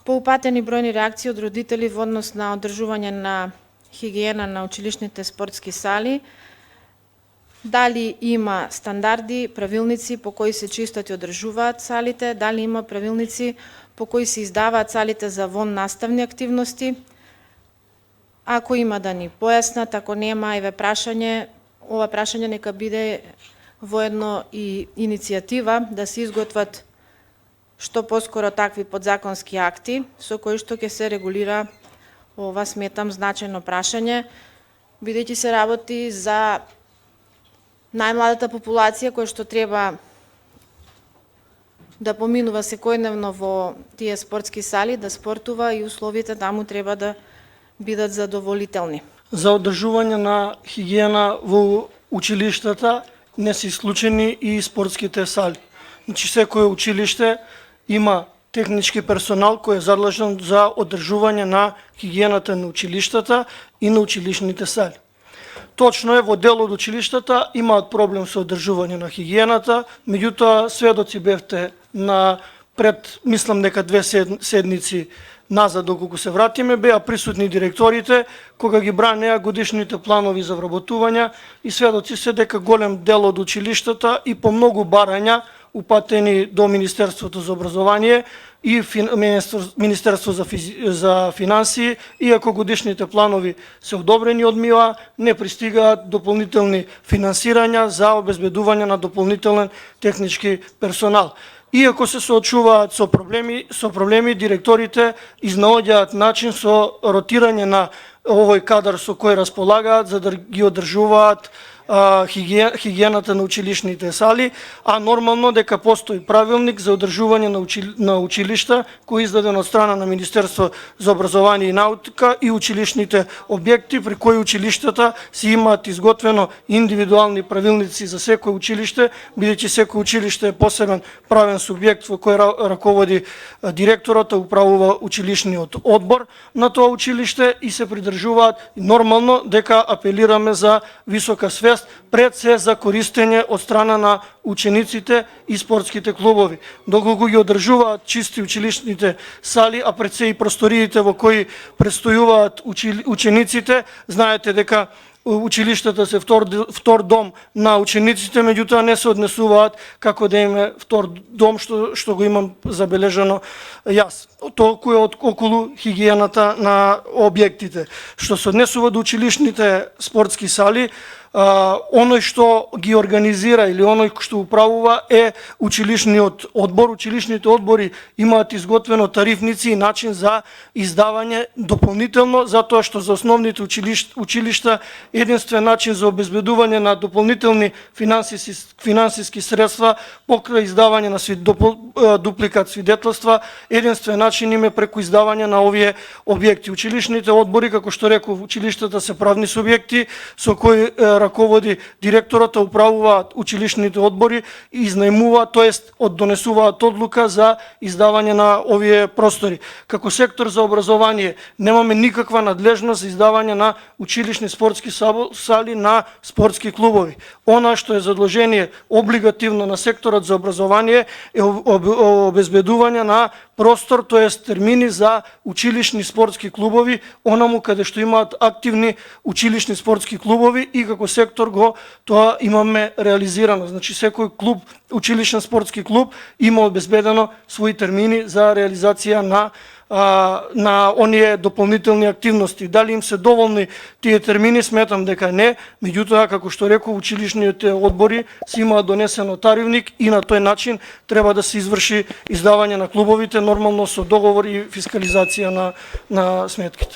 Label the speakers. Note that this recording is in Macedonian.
Speaker 1: Поупатени бројни реакции од родители во однос на одржување на хигиена на училишните спортски сали. Дали има стандарди, правилници по кои се чистат и одржуваат салите, дали има правилници по кои се издаваат салите за вон наставни активности. Ако има да ни појаснат, ако нема, еве прашање, ова прашање нека биде воедно и иницијатива да се изготват што поскоро такви подзаконски акти со кои што ќе се регулира ова, сметам, значајно прашање, бидејќи се работи за најмладата популација која што треба да поминува секојдневно во тие спортски сали, да спортува и условите таму треба да бидат задоволителни.
Speaker 2: За одржување на хигиена во училиштата не се исклучени и спортските сали. Значи секое училиште има технички персонал кој е задлежен за одржување на хигиената на училиштата и на училишните сали. Точно е, во дел од училиштата имаат проблем со одржување на хигиената, меѓутоа сведоци бевте на пред, мислам дека 2 седници назад, доколку се вратиме, беа присутни директорите кога ги бранеа годишните планови за вработување и сведоци се дека голем дел од училиштата и по многу барања упатени до Министерството за образование и Министерство за финансии, иако годишните планови се одобрени од МИОА, не пристигаат дополнителни финансирања за обезбедување на дополнителен технички персонал. Иако се соочуваат со проблеми, директорите изнаоѓаат начин со ротирање на овој кадар со кој располагаат за да ги одржуваат хигиената на училишните сали, а нормално дека постои правилник за одржување на училишта кој е издаден од страна на Министерство за образование и наука и училишните објекти, при кои училиштата си имаат изготвено индивидуални правилници за секој училиште, бидејќи секој училиште е посебен правен субјект во кој раководи директорот, управува училишниот одбор на тоа училиште и се придржуваат. Нормално дека апелираме за висока свест пред се за користење од страна на учениците и спортските клубови. Доколку ги одржуваат чисти училишните сали, а пред се и просториите во кои престојуваат учениците, знаете дека училиштата се втор дом на учениците, меѓутоа не се однесуваат како да им е втор дом, што го имам забележано јас. Толку е околу хигиената на објектите. Што се однесува до училишните спортски сали, оној што ги организира или оној што управува е училишниот одбор. Училишните одбори имаат изготвено тарифници и начин за издавање дополнително, затоа што за основните училишта единствен начин за обезбедување на дополнителни финансиски средства покрај издавање на дупликат свидетелства, единствен начин им е преку издавање на овие објекти. Училишните одбори, како што реков, училиштата се правни субјекти со кои раководи директорот, управуваат училишните одбори и изнајмуваат, тоест донесуваат одлука за издавање на овие простори. Како сектор за образование немаме никаква надлежност за издавање на училишни спортски сали на спортски клубови. Она што е задолжение облигативно на секторот за образование е обезбедување на простор, тоест термини за училишни спортски клубови, онаму каде што имаат активни училишни спортски клубови и како сектор тоа имаме реализирано. Значи секој клуб, училишен спортски клуб има обезбедено своји термини за реализација на оние дополнителни активности. Дали им се доволни тие термини, сметам дека не, меѓутоа како што реков, училишните одбори си имаат донесено тарифник и на тој начин треба да се изврши издавање на клубовите, нормално со договор и фискализација на сметките.